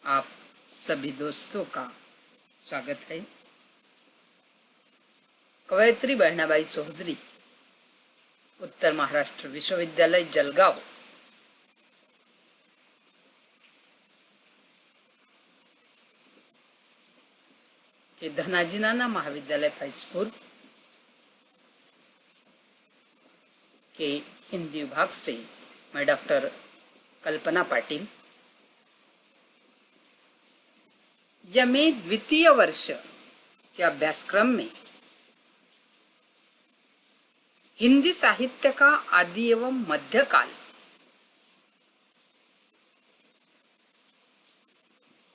आप सभी दोस्तों का स्वागत है। कवयित्री बहनाबाई चौधरी, उत्तर महाराष्ट्र विश्वविद्यालय जलगांव, के धनाजी नाना महाविद्यालय फैजपुर के हिंदी विभाग से मैं डॉक्टर कल्पना पाटिल यमे द्वितीय वर्ष के अभ्यासक्रम में हिंदी साहित्य का आदि एवं मध्यकाल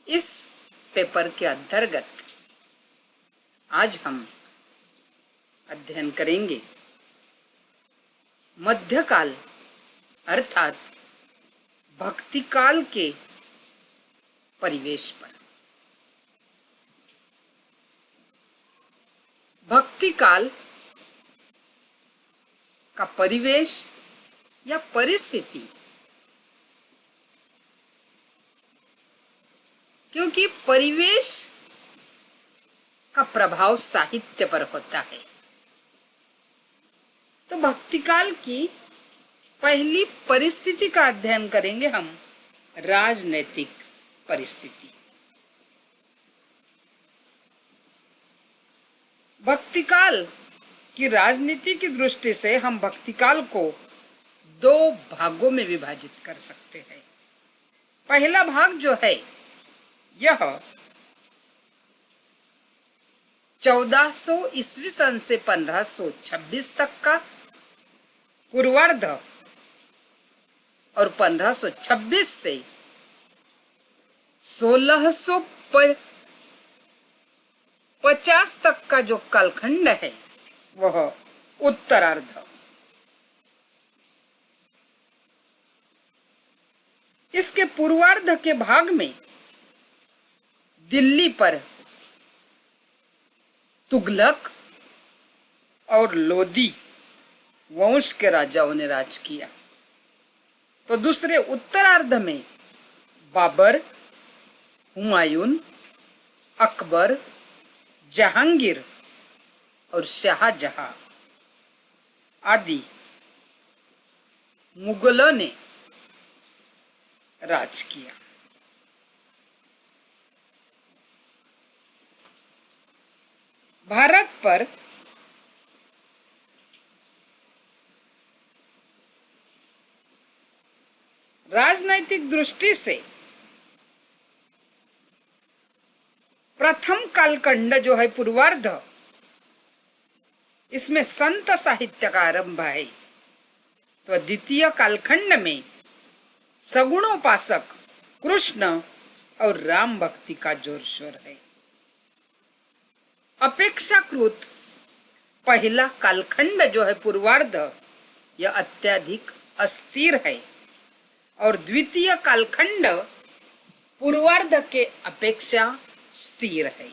इस पेपर के अंतर्गत आज हम अध्ययन करेंगे मध्यकाल अर्थात भक्तिकाल के परिवेश पर। भक्तिकाल का परिवेश या परिस्थिति, क्योंकि परिवेश का प्रभाव साहित्य पर होता है, तो भक्तिकाल की पहली परिस्थिति का अध्ययन करेंगे हम, राजनैतिक परिस्थिति। भक्तिकाल की राजनीति की दृष्टि से हम भक्तिकाल को दो भागों में विभाजित कर सकते हैं। पहला भाग जो है यह 1400 ईस्वी सन से 1526 तक का पूर्वार्ध और 1526 से 1650 तक का जो कालखंड है वह उत्तरार्ध। इसके पूर्वार्ध के भाग में दिल्ली पर तुगलक और लोदी वंश के राजाओं ने राज किया, तो दूसरे उत्तरार्ध में बाबर, हुमायूं, अकबर, जहांगीर और शाहजहां आदि मुगलों ने राज किया। भारत पर राजनैतिक दृष्टि से प्रथम कालखंड जो है पूर्वार्ध, इसमें संत साहित्य का आरंभ है, तो द्वितीय कालखंड में सगुणोपासक कृष्ण और राम भक्ति का जोर शोर है। अपेक्षाकृत पहला कालखंड जो है पूर्वार्ध, यह अत्यधिक अस्थिर है और द्वितीय कालखंड पूर्वार्ध के अपेक्षा स्थिर है।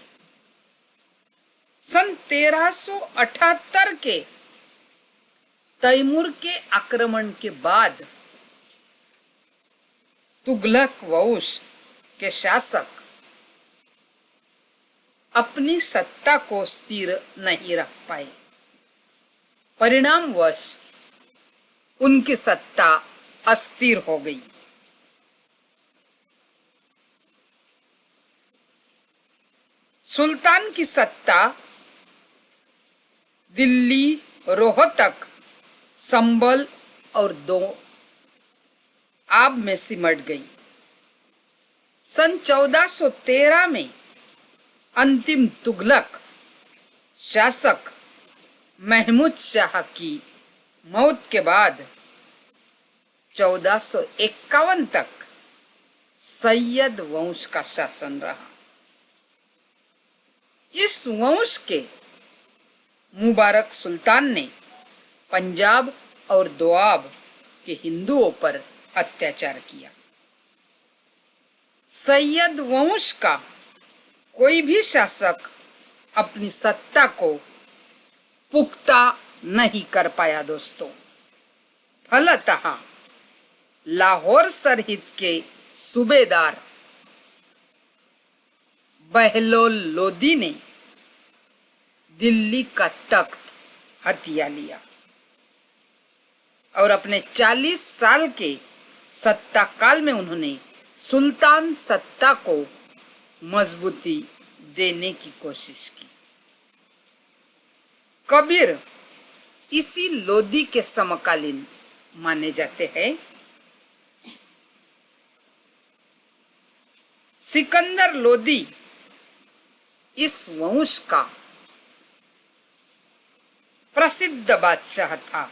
सन 1378 के तैमूर के आक्रमण के बाद तुगलक वंश के शासक अपनी सत्ता को स्थिर नहीं रख पाए। परिणामवश उनकी सत्ता अस्थिर हो गई। सुल्तान की सत्ता दिल्ली, रोहतक, संभल और दोआब में सिमट गई। सन 1413 में अंतिम तुगलक शासक महमूद शाह की मौत के बाद 1451 तक सैयद वंश का शासन रहा। इस वंश के मुबारक सुल्तान ने पंजाब और दोआब के हिंदुओं पर अत्याचार किया। सैयद वंश का कोई भी शासक अपनी सत्ता को पुख्ता नहीं कर पाया दोस्तों। फलतः लाहौर सरहित के सूबेदार बहलोल लोदी ने दिल्ली का तख्त हथिया लिया और अपने 40 साल के सत्ता काल में उन्होंने सुल्तान सत्ता को मजबूती देने की कोशिश की। कबीर इसी लोदी के समकालीन माने जाते हैं। सिकंदर लोदी इस वंश का प्रसिद्ध बादशाह था,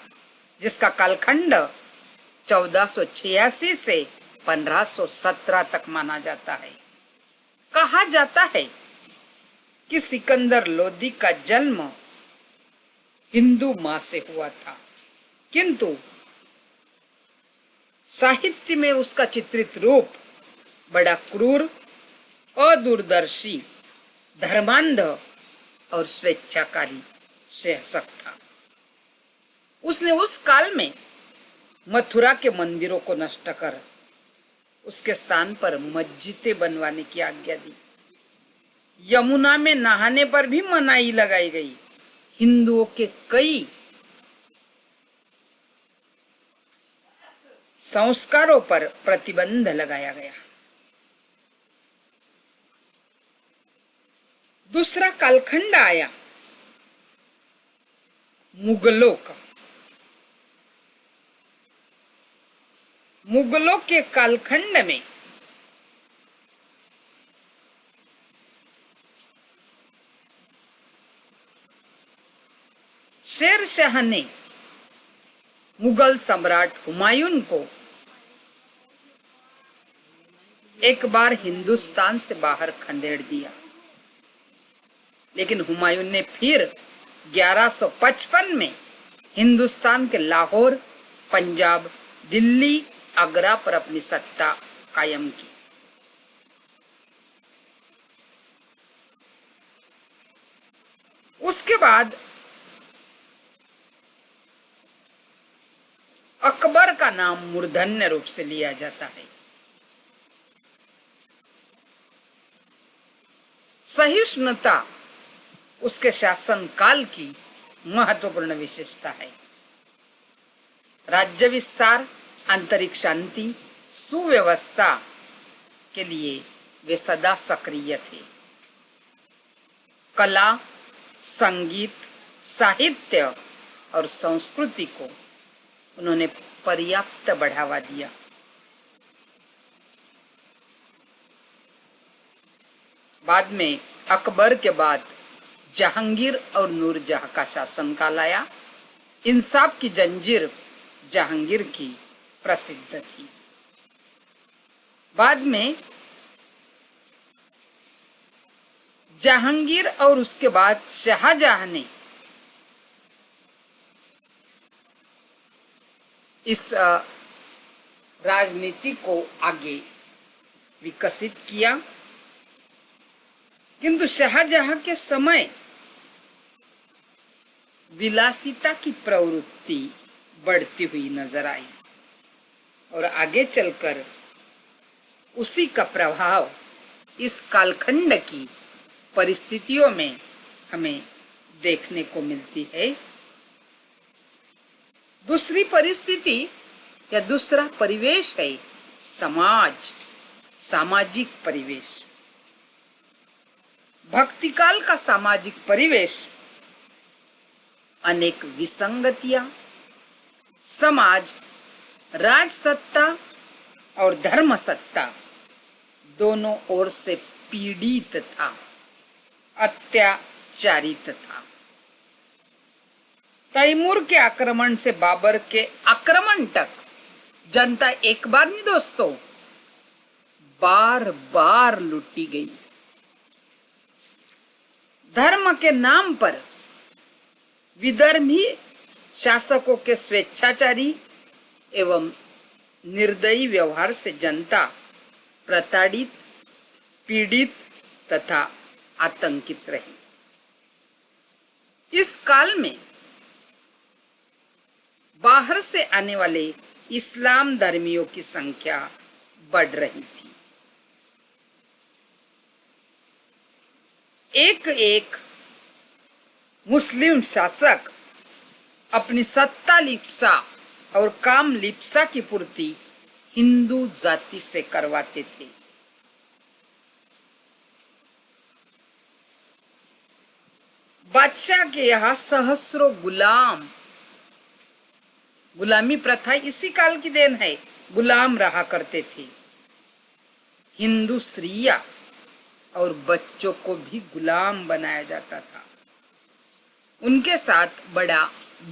जिसका कालखंड 1486 से 1517 तक माना जाता है। कहा जाता है कि सिकंदर लोदी का जन्म हिंदू मां से हुआ था, किंतु साहित्य में उसका चित्रित रूप बड़ा क्रूर, अदूरदर्शी, धर्मांध और स्वेच्छाकारी शासक था। उसने उस काल में मथुरा के मंदिरों को नष्ट कर उसके स्थान पर मस्जिदें बनवाने की आज्ञा दी। यमुना में नहाने पर भी मनाही लगाई गई। हिंदुओं के कई संस्कारों पर प्रतिबंध लगाया गया। दूसरा कालखंड आया मुगलों का। मुगलों के कालखंड में शेर शाह ने मुगल सम्राट हुमायूं को एक बार हिंदुस्तान से बाहर खदेड़ दिया, लेकिन हुमायूं ने फिर 1155 में हिंदुस्तान के लाहौर, पंजाब, दिल्ली, आगरा पर अपनी सत्ता कायम की। उसके बाद अकबर का नाम मूर्धन्य रूप से लिया जाता है। सहिष्णुता उसके शासन काल की महत्वपूर्ण विशेषता है। राज्य विस्तार, आंतरिक शांति, सुव्यवस्था के लिए वे सदा सक्रिय थे। कला, संगीत, साहित्य और संस्कृति को उन्होंने पर्याप्त बढ़ावा दिया। बाद में अकबर के बाद जहांगीर और नूरजहां का शासनकाल आया। इंसाफ की जंजीर जहांगीर की प्रसिद्ध थी। बाद में जहांगीर और उसके बाद शाहजहां ने इस राजनीति को आगे विकसित किया, किंतु शाहजहां के समय विलासिता की प्रवृत्ति बढ़ती हुई नजर आई और आगे चलकर उसी का प्रभाव इस कालखंड की परिस्थितियों में हमें देखने को मिलती है। दूसरी परिस्थिति या दूसरा परिवेश है समाज, सामाजिक परिवेश। भक्तिकाल का सामाजिक परिवेश अनेक विसंगतियां, समाज, राजसत्ता और धर्म सत्ता दोनों ओर से पीड़ित था, अत्याचारित था। तैमूर के आक्रमण से बाबर के आक्रमण तक जनता एक बार नहीं दोस्तों, बार बार लूटी गई। धर्म के नाम पर विधर्मी शासकों के स्वेच्छाचारी एवं निर्दयी व्यवहार से जनता प्रताड़ित, पीड़ित तथा आतंकित रही। इस काल में बाहर से आने वाले इस्लाम धर्मियों की संख्या बढ़ रही थी। एक एक मुस्लिम शासक अपनी सत्ता लिप्सा और काम लिप्सा की पूर्ति हिंदू जाति से करवाते थे। बादशाह के यहाँ सहस्रों गुलामी प्रथा इसी काल की देन है, गुलाम रहा करते थे। हिंदू स्त्रियां और बच्चों को भी गुलाम बनाया जाता था। उनके साथ बड़ा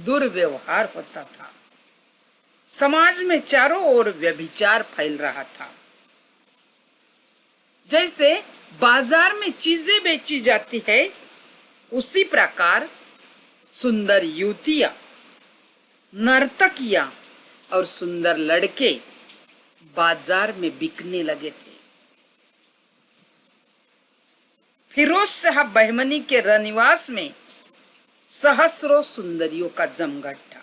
दुर्व्यवहार होता था। समाज में चारों ओर व्यभिचार फैल रहा था। जैसे बाजार में चीजें बेची जाती है, उसी प्रकार सुंदर युवतियां, नर्तकियां और सुंदर लड़के बाजार में बिकने लगे थे। फिरोज शाह बहमनी के रनिवास में सहस्रों सुंदरियों का जमघट था।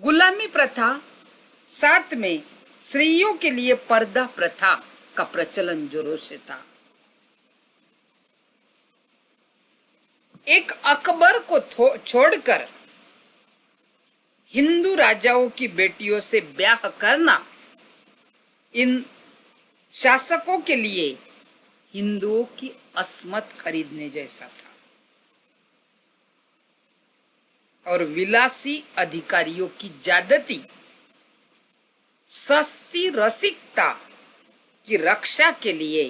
गुलामी प्रथा, साथ में स्त्रियों के लिए पर्दा प्रथा का प्रचलन जोरों से था। एक अकबर को छोड़कर हिंदू राजाओं की बेटियों से ब्याह करना इन शासकों के लिए हिंदुओं की अस्मत खरीदने जैसा था। और विलासी अधिकारियों की ज्यादती, सस्ती रसिकता की रक्षा के लिए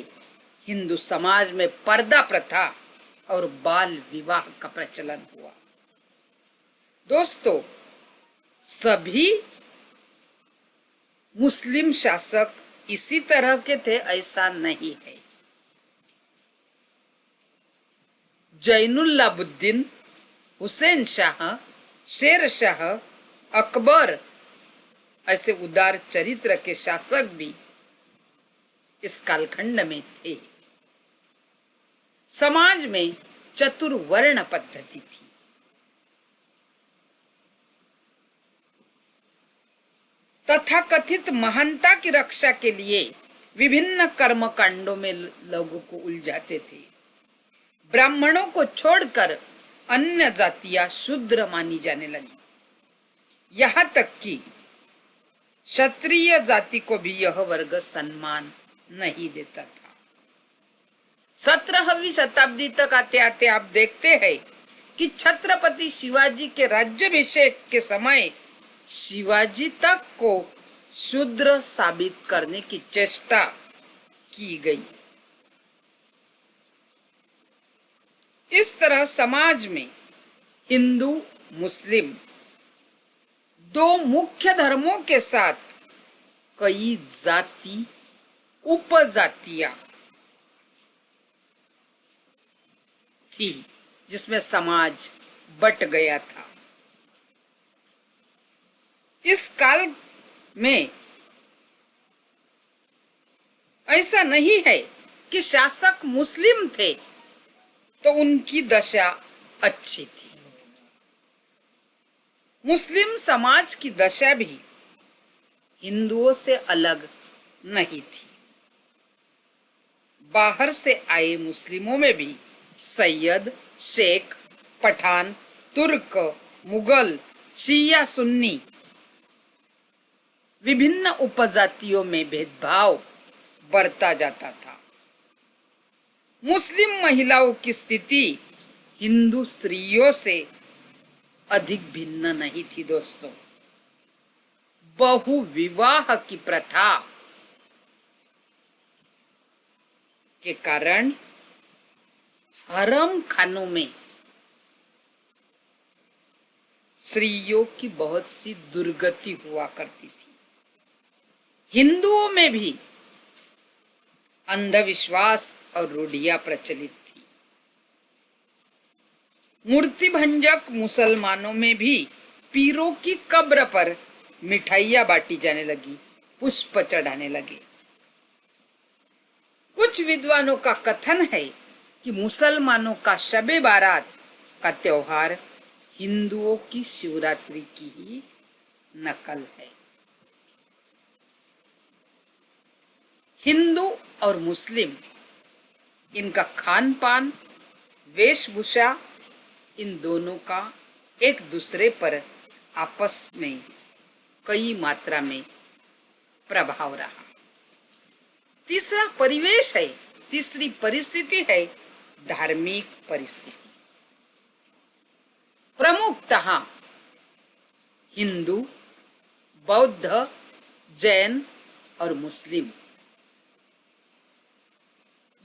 हिंदू समाज में पर्दा प्रथा और बाल विवाह का प्रचलन हुआ। दोस्तों, सभी मुस्लिम शासक इसी तरह के थे ऐसा नहीं है। जैनुल्लाबुद्दीन, हुसैन शाह, शेर शाह, अकबर ऐसे उदार चरित्र के शासक भी इस कालखंड में थे। समाज में चतुर्वर्ण पद्धति थी। तथाकथित महानता की रक्षा के लिए विभिन्न कर्मकांडों में लोगों को उलझाते थे। ब्राह्मणों को छोड़कर अन्य जातियां शूद्र मानी जाने लगी। यहाँ तक कि क्षत्रिय जाति को भी यह वर्ग सम्मान नहीं देता था। 17वीं शताब्दी तक आते आते आप देखते हैं कि छत्रपति शिवाजी के राज्याभिषेक के समय शिवाजी तक को शूद्र साबित करने की चेष्टा की गई। इस तरह समाज में हिंदू मुस्लिम दो मुख्य धर्मों के साथ कई जाति उपजातियां थी, जिसमें समाज बट गया था। इस काल में ऐसा नहीं है कि शासक मुस्लिम थे तो उनकी दशा अच्छी थी। मुस्लिम समाज की दशा भी हिंदुओं से अलग नहीं थी। बाहर से आए मुस्लिमों में भी सैयद, शेख, पठान, तुर्क, मुगल, शिया, सुन्नी विभिन्न उपजातियों में भेदभाव बढ़ता जाता था। मुस्लिम महिलाओं की स्थिति हिंदू स्त्रियों से अधिक भिन्न नहीं थी। दोस्तों, बहु विवाह की प्रथा के कारण हरम खानों में स्त्रियों की बहुत सी दुर्गति हुआ करती थी। हिंदुओं में भी अंधविश्वास और रूढ़ियां प्रचलित थी। मूर्ति भंजक मुसलमानों में भी पीरों की कब्र पर मिठाइयां बांटी जाने लगी, पुष्प चढ़ाने लगे। कुछ विद्वानों का कथन है कि मुसलमानों का शबे बारात का त्योहार हिंदुओं की शिवरात्रि की ही नकल है। हिंदू और मुस्लिम, इनका खान पान, वेशभूषा, इन दोनों का एक दूसरे पर आपस में कई मात्रा में प्रभाव रहा। तीसरा परिवेश है, तीसरी परिस्थिति है धार्मिक परिस्थिति। प्रमुखतः हिंदू, बौद्ध, जैन और मुस्लिम,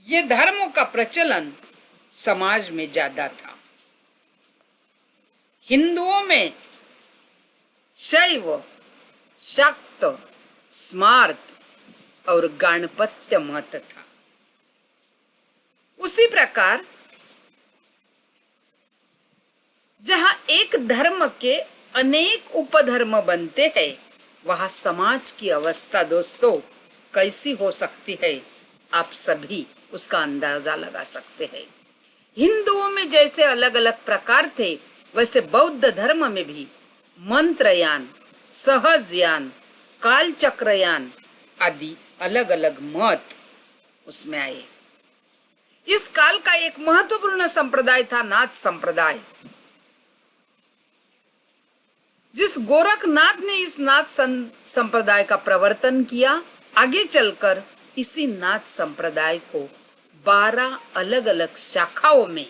ये धर्मों का प्रचलन समाज में ज्यादा था। हिंदुओं में शैव, शाक्त, स्मार्त और गणपत्य मत था। उसी प्रकार जहां एक धर्म के अनेक उपधर्म बनते हैं, वहां समाज की अवस्था दोस्तों कैसी हो सकती है, आप सभी उसका अंदाजा लगा सकते हैं। हिंदुओं में जैसे अलग अलग प्रकार थे, वैसे बौद्ध धर्म में भी मंत्रयान, सहजयान, कालचक्रयान आदि अलग अलग मत उसमें आए। इस काल का एक महत्वपूर्ण संप्रदाय था नाथ संप्रदाय। जिस गोरखनाथ ने इस नाथ संप्रदाय का प्रवर्तन किया, आगे चलकर इसी नाथ संप्रदाय को 12 अलग अलग शाखाओं में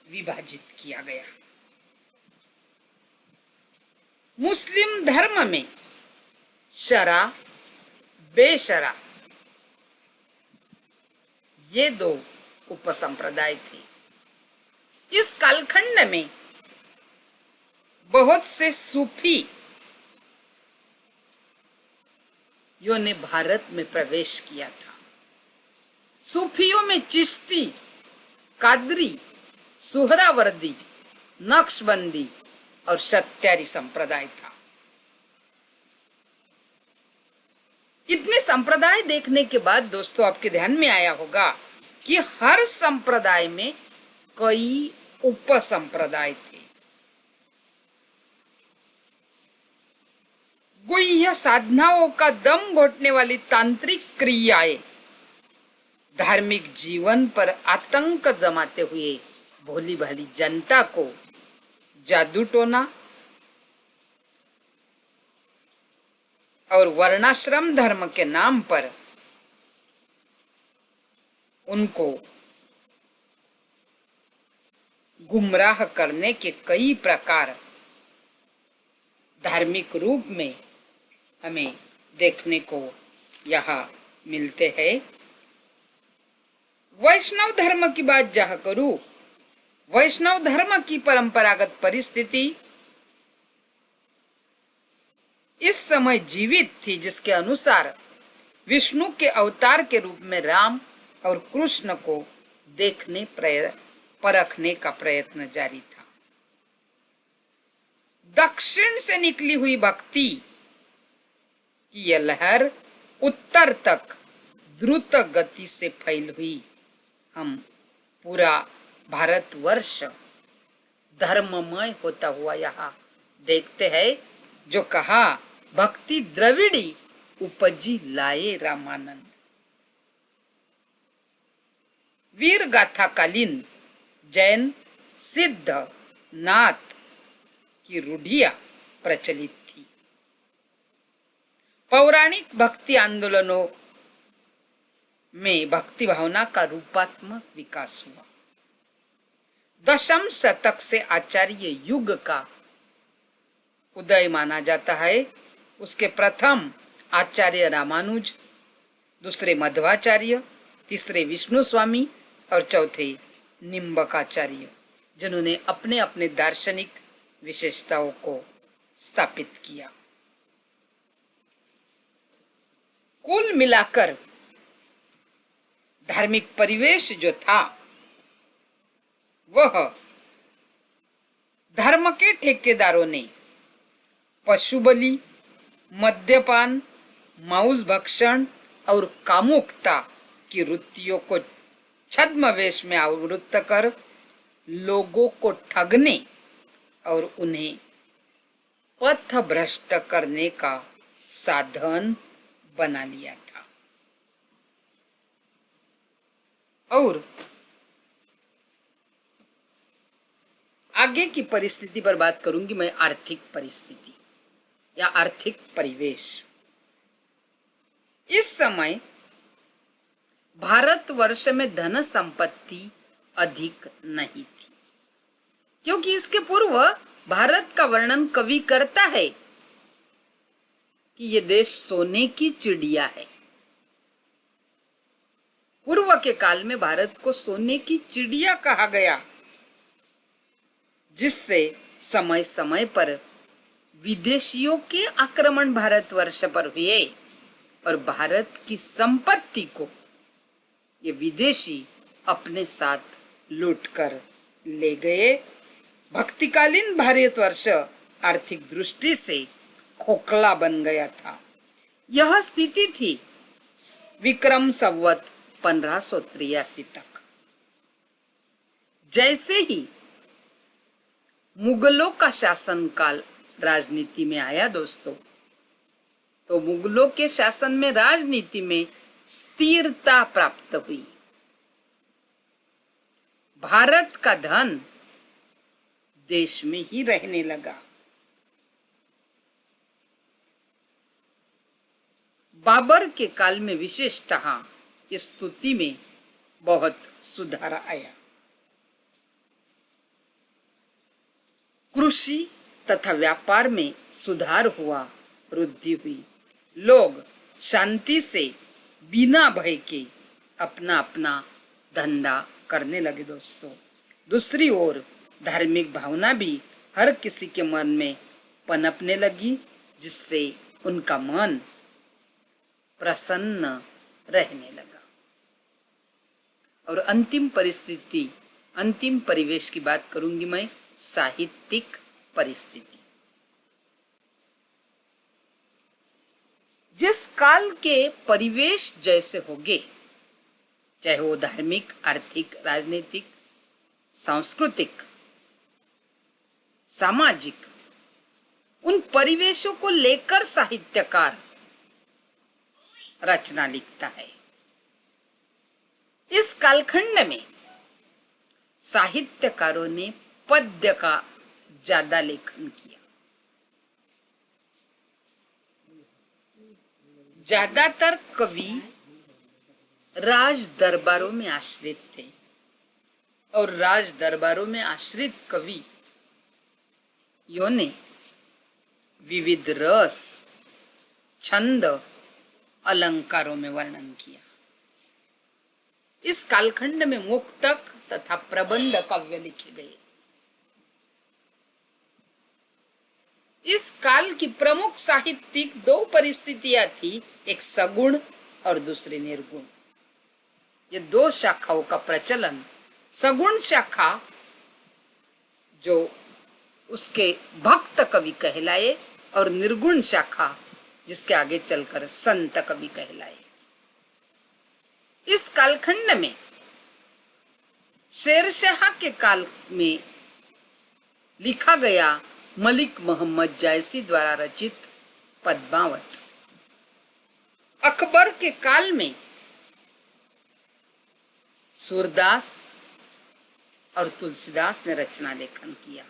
विभाजित किया गया। मुस्लिम धर्म में शरा, बेशरा, ये 2 उपसंप्रदाय थे। इस कालखंड में बहुत से सूफी यो ने भारत में प्रवेश किया था। सूफियों में चिश्ती, कादरी, सुहरावर्दी, नक्शबंदी और सत्यारी संप्रदाय था। इतने संप्रदाय देखने के बाद दोस्तों आपके ध्यान में आया होगा कि हर संप्रदाय में कई उपसंप्रदाय थे। गुह्य साधनाओं का दम घोटने वाली तांत्रिक क्रियाएं धार्मिक जीवन पर आतंक जमाते हुए भोली भाली जनता को जादू टोना और वर्णाश्रम धर्म के नाम पर उनको गुमराह करने के कई प्रकार धार्मिक रूप में हमें देखने को यहाँ मिलते हैं। वैष्णव धर्म की बात जहाँ करूं, वैष्णव धर्म की परंपरागत परिस्थिति इस समय जीवित थी, जिसके अनुसार विष्णु के अवतार के रूप में राम और कृष्ण को देखने परखने का प्रयत्न जारी था। दक्षिण से निकली हुई भक्ति की यह लहर उत्तर तक द्रुत गति से फैल हुई। हम पूरा भारतवर्ष धर्ममय होता हुआ यहाँ देखते हैं। जो कहा, भक्ति द्रविड़ी उपजी लाए रामानंद। वीर गाथा कालीन जैन सिद्ध नाथ की रूढ़ियां प्रचलित थी। पौराणिक भक्ति आंदोलनों में भक्ति भावना का रूपात्मक विकास हुआ। दशम शतक से आचार्य युग का उदय माना जाता है। उसके प्रथम आचार्य रामानुज, दूसरे मध्वाचार्य, तीसरे विष्णु स्वामी और चौथे निम्बकाचार्य, जिन्होंने अपने अपने दार्शनिक विशेषताओं को स्थापित किया। कुल मिलाकर धार्मिक परिवेश जो था वह धर्म के ठेकेदारों ने पशु बलि, मद्यपान, मांस भक्षण और कामुकता की वृत्तियों को छद्मवेश में आवृत्त कर लोगों को ठगने और उन्हें पथभ्रष्ट करने का साधन बना लिया था। और आगे की परिस्थिति पर बात करूंगी मैं, आर्थिक परिस्थिति या आर्थिक परिवेश। इस समय भारतवर्ष में धन संपत्ति अधिक नहीं थी, क्योंकि इसके पूर्व भारत का वर्णन कवि करता है कि ये देश सोने की चिड़िया है। पूर्व के काल में भारत को सोने की चिड़िया कहा गया, जिससे समय समय पर विदेशियों के आक्रमण भारतवर्ष पर हुए और भारत की संपत्ति को ये विदेशी अपने साथ लूटकर ले गए। भक्तिकालीन भारतवर्ष आर्थिक दृष्टि से खोखला बन गया था। यह स्थिति थी विक्रम संवत 1583 तक। जैसे ही मुगलों का शासनकाल राजनीति में आया दोस्तों, तो मुगलों के शासन में राजनीति में स्थिरता प्राप्त हुई। भारत का धन देश में ही रहने लगा। बाबर के काल में विशेषतः इस स्थिति में बहुत सुधार आया। कृषि तथा व्यापार में सुधार हुआ, वृद्धि हुई। लोग शांति से बिना भय के अपना अपना धंधा करने लगे दोस्तों। दूसरी ओर धार्मिक भावना भी हर किसी के मन में पनपने लगी, जिससे उनका मन प्रसन्न रहने लगा। और अंतिम परिस्थिति, अंतिम परिवेश की बात करूंगी मैं, साहित्यिक परिस्थिति। जिस काल के परिवेश जैसे होंगे, चाहे वो धार्मिक, आर्थिक, राजनीतिक, सांस्कृतिक, सामाजिक, उन परिवेशों को लेकर साहित्यकार रचना लिखता है। इस कालखंड में साहित्यकारों ने पद्य का ज्यादा लेखन किया। ज्यादातर कवि राज दरबारों में आश्रित थे और राज दरबारों में आश्रित कवि यों ने विविध रस, छंद, अलंकारों में वर्णन किया। इस कालखंड में मुक्तक तथा प्रबंध काव्य लिखे गए। इस काल की प्रमुख साहित्यिक दो परिस्थितियां थी, एक सगुण और दूसरी निर्गुण। ये दो शाखाओं का प्रचलन, सगुण शाखा जो उसके भक्त कवि कहलाए और निर्गुण शाखा जिसके आगे चलकर संत कवि कहलाए। इस कालखंड में शेरशाह के काल में लिखा गया मलिक मोहम्मद जायसी द्वारा रचित पद्मावत। अकबर के काल में सूरदास और तुलसीदास ने रचना लेखन किया।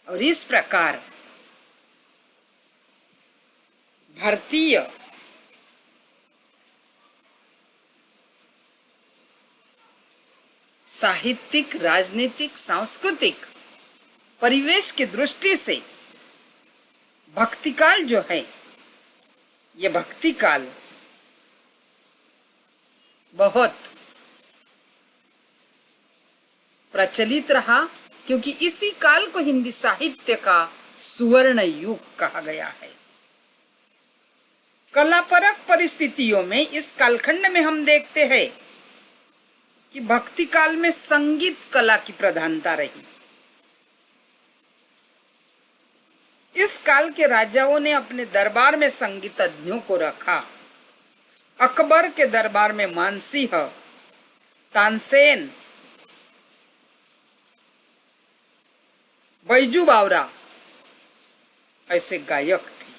और इस प्रकार भारतीय साहित्यिक, राजनीतिक, सांस्कृतिक परिवेश की दृष्टि से भक्तिकाल जो है, यह भक्तिकाल बहुत प्रचलित रहा, क्योंकि इसी काल को हिंदी साहित्य का सुवर्ण युग कहा गया है। कलापरक परिस्थितियों में इस कालखंड में हम देखते हैं कि भक्ति काल में संगीत कला की प्रधानता रही। इस काल के राजाओं ने अपने दरबार में संगीतज्ञों को रखा। अकबर के दरबार में मानसिंह, तानसेन, बैजू बावरा ऐसे गायक थे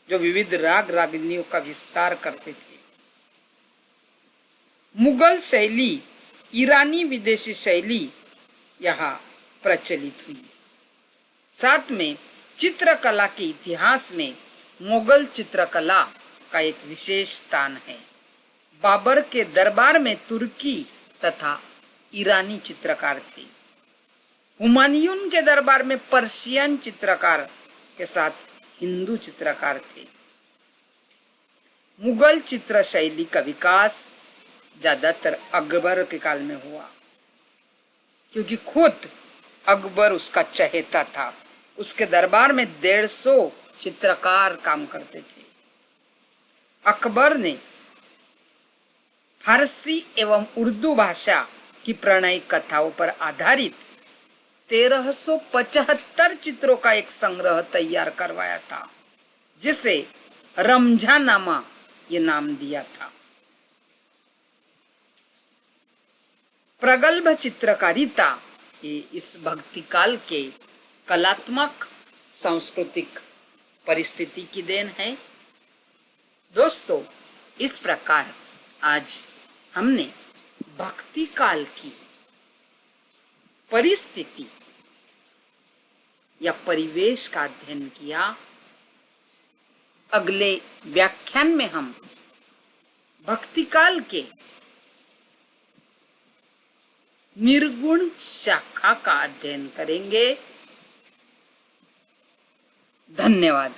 जो विविध राग रागिनियों का विस्तार करते थे। मुगल शैली, ईरानी विदेशी शैली यहाँ प्रचलित हुई। साथ में चित्रकला के इतिहास में मुगल चित्रकला का एक विशेष स्थान है। बाबर के दरबार में तुर्की तथा ईरानी चित्रकार थे। हुमायूं के दरबार में पर्शियन चित्रकार के साथ हिंदू चित्रकार थे। मुगल चित्र शैली का विकास ज्यादातर अकबर के काल में हुआ, क्योंकि खुद अकबर उसका चहेता था। उसके दरबार में 150 चित्रकार काम करते थे। अकबर ने फारसी एवं उर्दू भाषा की प्रणय कथाओं पर आधारित 1375 चित्रों का एक संग्रह तैयार करवाया था, जिसे रमजानामा ये नाम दिया था। प्रगल्भ चित्रकारिता ये इस भक्ति काल के कलात्मक सांस्कृतिक परिस्थिति की देन है। दोस्तों, इस प्रकार आज हमने भक्ति काल की परिस्थिति या परिवेश का अध्ययन किया। अगले व्याख्यान में हम भक्ति काल के निर्गुण शाखा का अध्ययन करेंगे। धन्यवाद।